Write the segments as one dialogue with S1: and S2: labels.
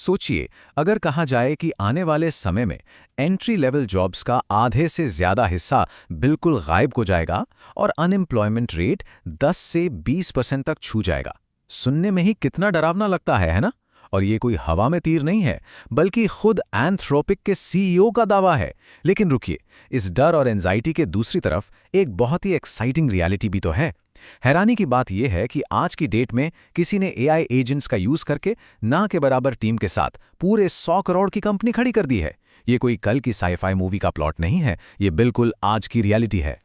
S1: सोचिए, अगर कहा जाए कि आने वाले समय में एंट्री लेवल जॉब्स का आधे से ज़्यादा हिस्सा बिल्कुल गायब हो जाएगा और अनएम्प्लॉयमेंट रेट 10 से 20% तक छू जाएगा। सुनने में ही कितना डरावना लगता है ना? और ये कोई हवा में तीर नहीं है, बल्कि खुद एंथ्रोपिक के सीईओ का दावा है। लेकिन रुकिए, इस डर और एंजाइटी के दूसरी तरफ एक बहुत ही एक्साइटिंग रियलिटी भी तो है। हैरानी की बात यह है कि आज की डेट में किसी ने एआई एजेंट्स का यूज करके ना के बराबर टीम के साथ पूरे 100 करोड़ की कंपनी खड़ी कर दी है। ये कोई कल की साईफाई मूवी का प्लॉट नहीं है, ये बिल्कुल आज की रियलिटी है।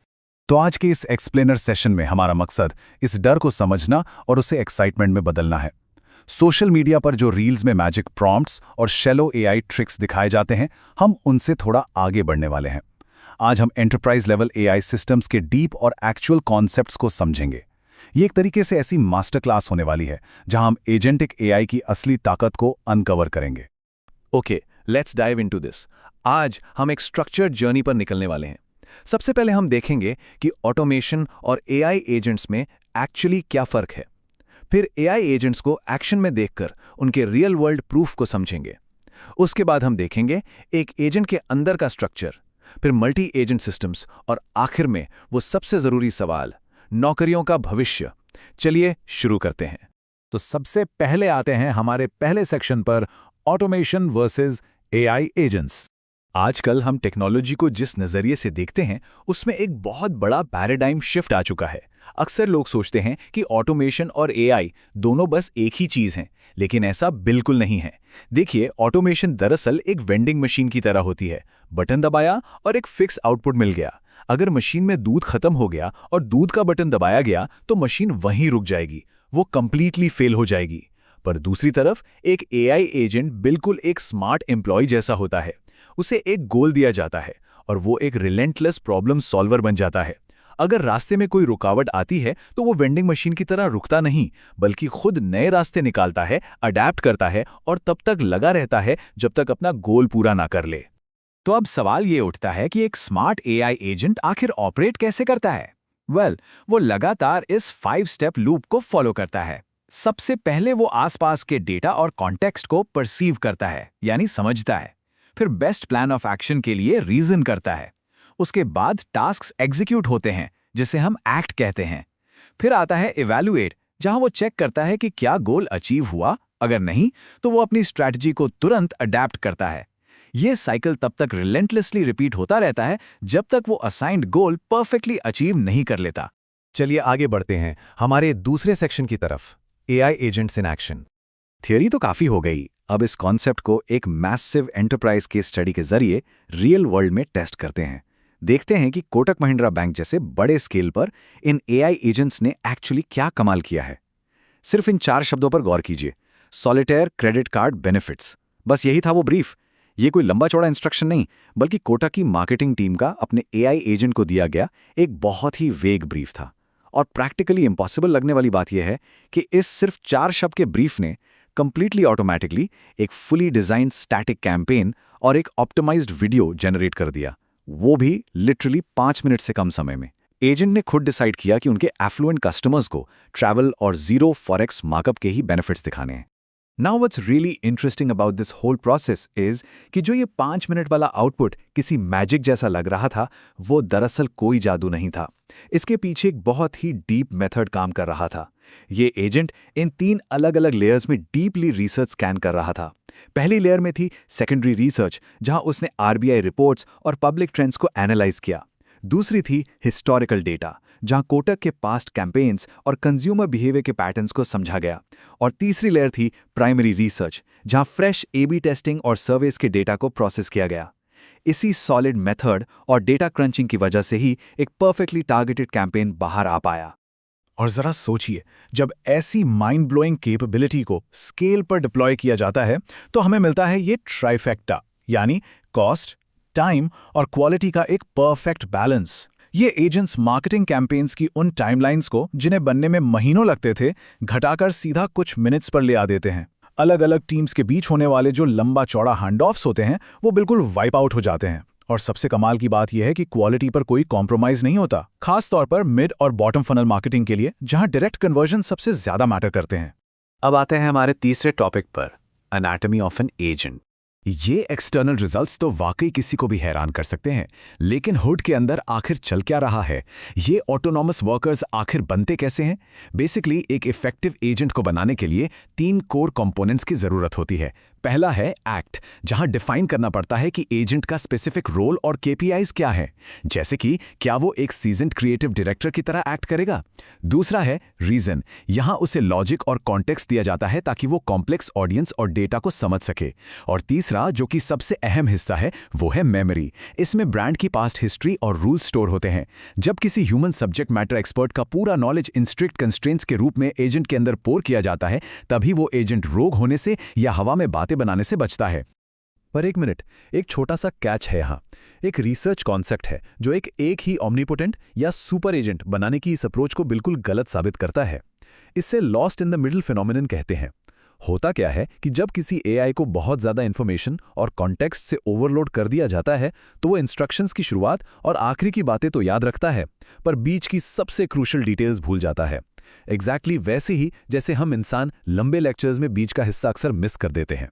S2: तो आज के इस एक्सप्लेनर सेशन में हमारा मकसद इस डर को समझना और उसे एक्साइटमेंट में बदलना है। सोशल मीडिया पर जो रील्स में मैजिक प्रॉम्प्ट्स और शैलो एआई ट्रिक्स दिखाए जाते हैं, हम उनसे थोड़ा आगे बढ़ने वाले हैं। आज हम एंटरप्राइज लेवल एआई सिस्टम्स के डीप और एक्चुअल कॉन्सेप्ट्स को समझेंगे। ये एक तरीके से ऐसी मास्टर क्लास होने वाली है जहां हम एजेंटिक एआई की असली ताकत को अनकवर करेंगे।
S1: Okay, let's dive into this. आज हम एक स्ट्रक्चर्ड जर्नी पर निकलने वाले हैं। सबसे पहले हम देखेंगे कि ऑटोमेशन और एआई एजेंट्स में एक्चुअली क्या फर्क है। फिर एआई एजेंट्स को एक्शन में देखकर उनके रियल वर्ल्ड प्रूफ को समझेंगे। उसके बाद हम देखेंगे एक एजेंट के अंदर का स्ट्रक्चर, फिर मल्टी एजेंट सिस्टम्स और आखिर में वो सबसे जरूरी सवाल, नौकरियों का भविष्य। चलिए शुरू करते हैं।
S2: तो सबसे पहले आते हैं हमारे पहले सेक्शन पर, ऑटोमेशन वर्सेस एआई एजेंट्स। आजकल हम टेक्नोलॉजी को जिस नज़रिए से देखते हैं उसमें एक बहुत बड़ा पैराडाइम शिफ्ट आ चुका है। अक्सर लोग सोचते हैं कि ऑटोमेशन और एआई दोनों बस एक ही चीज़ हैं, लेकिन ऐसा बिल्कुल नहीं है। देखिए, ऑटोमेशन दरअसल एक वेंडिंग मशीन की तरह होती है। बटन दबाया और एक फिक्स आउटपुट मिल गया। अगर मशीन में दूध खत्म हो गया और दूध का बटन दबाया गया तो मशीन वहीं रुक जाएगी, वो कंप्लीटली फेल हो जाएगी। पर दूसरी तरफ एक एआई एजेंट बिल्कुल एक स्मार्ट एम्प्लॉय जैसा होता है। उसे एक गोल दिया जाता है और वो एक रिलेंटलेस प्रॉब्लम सॉल्वर बन जाता है। अगर रास्ते में कोई रुकावट आती है तो वो वेंडिंग मशीन की तरह रुकता नहीं, बल्कि खुद नए रास्ते निकालता है, अडैप्ट करता है और तब तक लगा रहता है जब तक अपना गोल पूरा ना कर ले।
S1: तो अब सवाल ये उठता है कि एक स्मार्ट एआई एजेंट आखिर ऑपरेट कैसे करता है? वो लगातार इस 5 स्टेप लूप को फॉलो करता है। सबसे पहले वो आसपास के डेटा और कॉन्टेक्स्ट को परसीव करता है, यानी समझता है। फिर बेस्ट प्लान ऑफ एक्शन के लिए रीजन करता है। उसके बाद टास्क्स एग्जीक्यूट होते हैं, जिसे हम एक्ट कहते हैं। फिर आता है इवैल्यूएट, जहां वो चेक करता है कि क्या गोल अचीव हुआ। अगर नहीं, तो वो अपनी स्ट्रैटेजी को तुरंत अडैप्ट करता है। ये साइकिल तब तक रिलेंटलेसली रिपीट होता रहता है जब तक वो असाइंड गोल परफेक्टली अचीव नहीं कर लेता।
S2: चलिए आगे बढ़ते हैं हमारे दूसरे सेक्शन की तरफ, AI agents in action.
S1: Theory तो काफी हो गई, अब इस कॉन्सेप्ट को एक मैसिव एंटरप्राइज केस स्टडी के जरिए रियल वर्ल्ड में टेस्ट करते हैं। देखते हैं कि कोटक महिंद्रा बैंक जैसे बड़े स्केल पर इन एआई एजेंट्स ने एक्चुअली क्या कमाल किया है। सिर्फ इन 4 शब्दों पर गौर कीजिए, सॉलिटेयर क्रेडिट कार्ड बेनिफिट्स। बस यही था वो ब्रीफ। ये कोई लंबा चौड़ा इंस्ट्रक्शन नहीं, बल्कि कोटक की मार्केटिंग टीम का अपने एआई एजेंट को दिया गया एक बहुत ही वेग ब्रीफ था। और प्रैक्टिकली इम्पॉसिबल लगने वाली बात यह है कि इस सिर्फ 4 शब्द के ब्रीफ ने कंप्लीटली ऑटोमेटिकली एक फुली डिजाइन्ड स्टैटिक कैंपेन और एक ऑप्टिमाइज्ड वीडियो जनरेट कर दिया, वो भी लिटरली 5 मिनट से कम समय में। एजेंट ने खुद डिसाइड किया कि उनके एफ्लुएंट कस्टमर्स को ट्रैवल और जीरो फॉरेक्स मार्कअप के ही बेनिफिट्स दिखाने हैं।
S2: Now what's really interesting about this whole process is कि जो ये 5 मिनट वाला आउटपुट किसी मैजिक जैसा लग रहा था, वो दरअसल कोई जादू नहीं था। इसके पीछे एक बहुत ही डीप मेथड काम कर रहा था। ये एजेंट इन 3 अलग-अलग लेयर्स में डीपली रिसर्च स्कैन कर रहा था। पहली लेयर में थी सेकेंडरी रिसर्च, जहां उसने आरबीआई रिपोर्ट्स और पब्लिक ट्रेंड्स को एनालाइज किया। दूसरी थी हिस्टोरिकल डेटा, जहां कोटक के पास्ट कैंपेन्स और कंज्यूमर बिहेवियर के पैटर्न्स को समझा गया। और तीसरी लेयर थी प्राइमरी रिसर्च, जहां फ्रेश एबी टेस्टिंग और सर्वेस के डेटा को प्रोसेस किया गया। इसी सॉलिड मेथड और डेटा क्रंचिंग की वजह से ही एक परफेक्टली टारगेटेड कैंपेन बाहर आ पाया।
S3: और जरा सोचिए, जब ऐसी माइंड ब्लोइंग कैपेबिलिटी को स्केल पर डिप्लॉय किया जाता है तो हमें मिलता है ये ट्राइफेक्टा, यानी कॉस्ट, टाइम और क्वालिटी का एक परफेक्ट बैलेंस। ये एजेंट्स मार्केटिंग कैंपेन्स की उन टाइमलाइंस को, जिन्हें बनने में महीनों लगते थे, घटाकर सीधा कुछ मिनट्स पर ले आ देते हैं। अलग अलग टीम्स के बीच होने वाले जो लंबा चौड़ा हैंड ऑफ्स होते हैं, वो बिल्कुल वाइप आउट हो जाते हैं। और सबसे कमाल की बात यह है कि क्वालिटी पर कोई कॉम्प्रोमाइज नहीं होता, खास तौर पर मिड और बॉटम फनल मार्केटिंग के लिए, जहां डायरेक्ट कन्वर्जन सबसे ज्यादा मैटर करते हैं।
S1: अब आते हैं हमारे तीसरे टॉपिक पर, एनाटॉमी ऑफ एन एजेंट।
S2: ये एक्सटर्नल रिजल्ट्स तो वाकई किसी को भी हैरान कर सकते हैं, लेकिन हुड के अंदर आखिर चल क्या रहा है? ये ऑटोनॉमस वर्कर्स आखिर बनते कैसे हैं? बेसिकली एक इफेक्टिव एजेंट को बनाने के लिए 3 कोर कंपोनेंट्स की जरूरत होती है। पहला है एक्ट, जहां डिफाइन करना पड़ता है कि एजेंट का स्पेसिफिक रोल और केपीआईज क्या है, जैसे कि क्या वो एक सीजन्ड क्रिएटिव डायरेक्टर की तरह एक्ट करेगा। दूसरा है रीजन, यहां उसे लॉजिक और कॉन्टेक्स्ट दिया जाता है ताकि वो कॉम्प्लेक्स ऑडियंस और डेटा को समझ सके। और तीसरा, जो कि सबसे अहम हिस्सा है, वो है मेमोरी। इसमें ब्रांड की पास्ट हिस्ट्री और रूल स्टोर होते हैं। जब किसी ह्यूमन सब्जेक्ट मैटर एक्सपर्ट का पूरा नॉलेज इन स्ट्रिक्ट कंस्ट्रेंट्स के रूप में एजेंट के अंदर पोर किया जाता है, तभी वो एजेंट रोग होने से या हवा में बातें बनाने से बचता है।
S3: पर एक मिनट, एक छोटा सा कैच है यहाँ। एक रिसर्च कॉन्सेप्ट है जो एक ही ऑम्निपोटेंट या सुपर एजेंट बनाने की इस अप्रोच को बिल्कुल गलत साबित करता है। इससे lost in the middle phenomenon कहते हैं। होता क्या है कि जब किसी एआई को बहुत ज्यादा इंफॉर्मेशन और कॉन्टेक्स्ट से ओवरलोड कर दिया जाता है, तो वो इंस्ट्रक्शंस की शुरुआत और आखिरी की बातें तो याद रखता है, पर बीच की सबसे क्रूशल डिटेल्स भूल जाता है। एग्जैक्टली वैसे ही जैसे हम इंसान लंबे लेक्चर्स में बीच का हिस्सा अक्सर मिस कर देते हैं।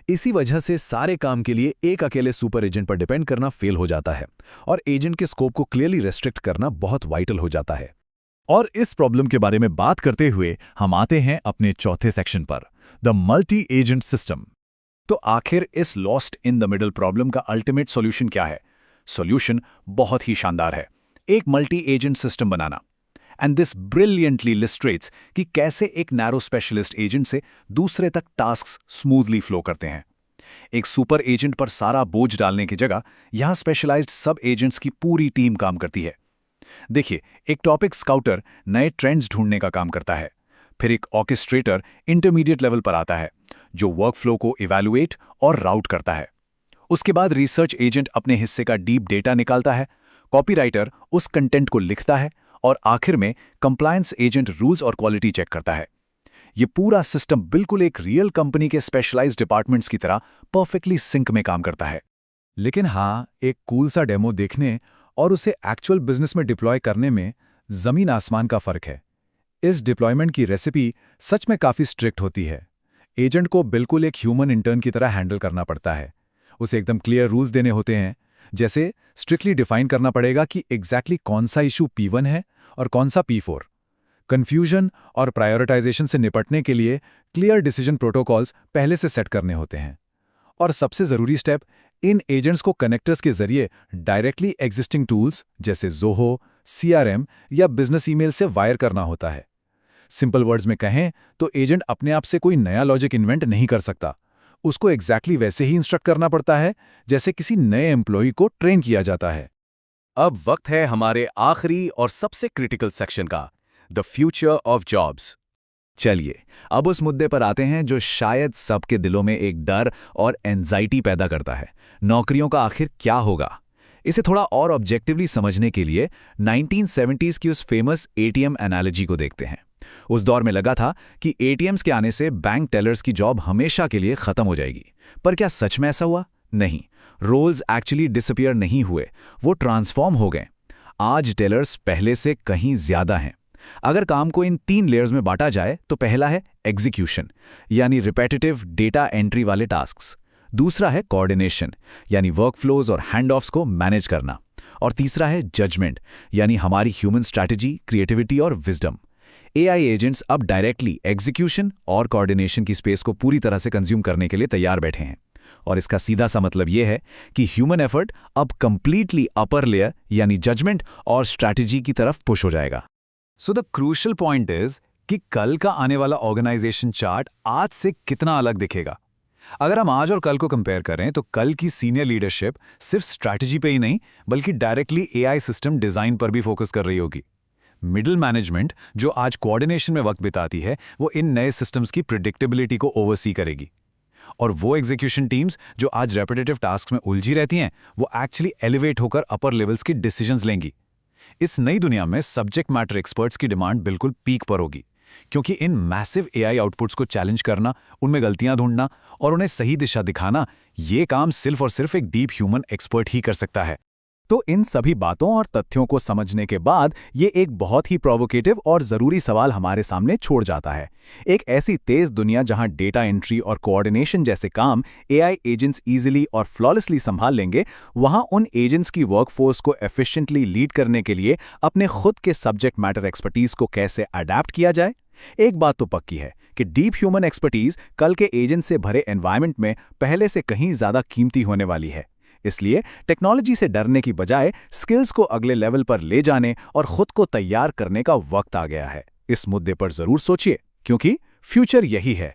S3: इसी वजह से सारे काम के लिए एक अकेले सुपर एजेंट पर डिपेंड करना फेल हो जाता है और एजेंट के स्कोप को क्लियरली रेस्ट्रिक्ट करना बहुत वाइटल हो जाता है। और इस प्रॉब्लम के बारे में बात करते हुए हम आते हैं अपने चौथे सेक्शन पर, द मल्टी एजेंट सिस्टम।
S2: तो आखिर इस lost in the middle problem का अल्टीमेट सॉल्यूशन क्या है? सॉल्यूशन बहुत ही शानदार है, एक multi agent system banana. And this brilliantly illustrates कि कैसे एक नैरो स्पेशलिस्ट एजेंट से दूसरे तक टास्क्स स्मूथली फ्लो करते हैं। एक सुपर एजेंट पर सारा बोझ डालने की जगह यहां स्पेशलाइज्ड सब एजेंट्स की पूरी टीम काम करती है। देखिए, एक टॉपिक स्काउटर नए ट्रेंड्स ढूंढने का काम करता है, फिर एक ऑर्केस्ट्रेटर इंटरमीडिएट लेवल पर आता है जो वर्कफ्लो को इवैल्यूएट और राउट करता है। उसके बाद रिसर्च एजेंट अपने हिस्से का डीप डेटा निकालता है, कॉपीराइटर उस कंटेंट को लिखता है और आखिर में कंप्लायंस एजेंट रूल्स और क्वालिटी चेक करता है। ये पूरा सिस्टम बिल्कुल एक रियल कंपनी के स्पेशलाइज्ड डिपार्टमेंट्स की तरह परफेक्टली सिंक में काम करता है।
S3: लेकिन हाँ, एक कूल सा डेमो देखने और उसे एक्चुअल बिजनेस में डिप्लॉय करने में जमीन आसमान का फर्क है। इस डिप्लॉयमेंट की रेसिपी सच में काफ़ी स्ट्रिक्ट होती है। एजेंट को बिल्कुल एक ह्यूमन इंटर्न की तरह हैंडल करना पड़ता है। उसे एकदम क्लियर रूल्स देने होते हैं, जैसे स्ट्रिक्टली डिफाइन करना पड़ेगा कि एग्जैक्टली कौन सा इशू P1 है और कौन सा P4। कन्फ्यूजन और प्रायोरिटाइजेशन से निपटने के लिए क्लियर डिसीजन प्रोटोकॉल्स पहले से सेट करने होते हैं। और सबसे ज़रूरी स्टेप, इन एजेंट्स को कनेक्टर्स के जरिए डायरेक्टली एग्जिस्टिंग टूल्स जैसे ज़ोहो, CRM या बिजनेस ईमेल से वायर करना होता है। सिंपल वर्ड्स में कहें तो एजेंट अपने आप से कोई नया लॉजिक इन्वेंट नहीं कर सकता। उसको एग्जैक्टली वैसे ही इंस्ट्रक्ट करना पड़ता है जैसे किसी नए एम्प्लॉय को ट्रेन किया जाता है।
S2: अब वक्त है हमारे आखिरी और सबसे क्रिटिकल सेक्शन का, द फ्यूचर ऑफ जॉब्स। चलिए, अब उस मुद्दे पर आते हैं जो शायद सबके दिलों में एक डर और एंजाइटी पैदा करता है। नौकरियों का आखिर क्या होगा? इसे थोड़ा और ऑब्जेक्टिवली समझने के लिए 1970s की उस फेमस ATM एनालॉजी को देखते हैं। उस दौर में लगा था कि ATMs के आने से बैंक टेलर्स की जॉब हमेशा के लिए खत्म हो जाएगी। पर क्या सच में ऐसा हुआ? नहीं, रोल्स एक्चुअली डिसअपीयर नहीं हुए, वो ट्रांसफॉर्म हो गए। आज टेलर्स पहले से कहीं ज्यादा हैं। अगर काम को इन 3 लेयर्स में बांटा जाए तो पहला है एग्जीक्यूशन, यानी रिपेटिटिव डेटा एंट्री वाले टास्क्स। दूसरा है कोऑर्डिनेशन, यानी वर्कफ्लोज और हैंडऑफ्स को मैनेज करना। और तीसरा है जजमेंट, यानी हमारी ह्यूमन स्ट्रैटेजी, क्रिएटिविटी और विजडम। AI एजेंट्स अब डायरेक्टली एग्जीक्यूशन और कोऑर्डिनेशन की स्पेस को पूरी तरह से कंज्यूम करने के लिए तैयार बैठे हैं। और इसका सीधा सा मतलब यह है कि ह्यूमन एफर्ट अब कंप्लीटली अपर लेयर यानी जजमेंट और स्ट्रैटेजी की तरफ पुश हो जाएगा।
S3: So the crucial point is कि कल का आने वाला ऑर्गेनाइजेशन चार्ट आज से कितना अलग दिखेगा। अगर हम आज और कल को कंपेयर करें तो कल की सीनियर लीडरशिप सिर्फ स्ट्रैटेजी पे ही नहीं बल्कि डायरेक्टली AI सिस्टम डिजाइन पर भी फोकस कर रही होगी। मिडिल मैनेजमेंट जो आज कोऑर्डिनेशन में वक्त बिताती है, वो इन नए सिस्टम्स की प्रिडिक्टेबिलिटी को ओवरसी करेगी। और वो एग्जीक्यूशन टीम्स जो आज रेपिटेटिव टास्क में उलझी रहती हैं, वो एक्चुअली एलिवेट होकर अपर लेवल्स की डिसीजंस लेंगी। इस नई दुनिया में सब्जेक्ट मैटर एक्सपर्ट्स की डिमांड बिल्कुल पीक पर होगी, क्योंकि इन मैसिव AI आउटपुट्स को चैलेंज करना, उनमें गलतियां ढूंढना और उन्हें सही दिशा दिखाना, ये काम सिर्फ और सिर्फ एक डीप ह्यूमन एक्सपर्ट ही कर सकता है।
S2: तो इन सभी बातों और तथ्यों को समझने के बाद ये एक बहुत ही प्रोवोकेटिव और ज़रूरी सवाल हमारे सामने छोड़ जाता है। एक ऐसी तेज़ दुनिया जहां डेटा एंट्री और कोऑर्डिनेशन जैसे काम एआई एजेंट्स इजीली और फ्लॉलेसली संभाल लेंगे, वहां उन एजेंट्स की वर्कफोर्स को एफिशिएंटली लीड करने के लिए अपने खुद के सब्जेक्ट मैटर एक्सपर्टीज को कैसे अडैप्ट किया जाए। एक बात तो पक्की है कि डीप ह्यूमन एक्सपर्टीज कल के एजेंट से भरे एनवायरनमेंट में पहले से कहीं ज़्यादा कीमती होने वाली है। इसलिए टेक्नोलॉजी से डरने की बजाय स्किल्स को अगले लेवल पर ले जाने और खुद को तैयार करने का वक्त आ गया है। इस मुद्दे पर जरूर सोचिए, क्योंकि फ्यूचर यही है।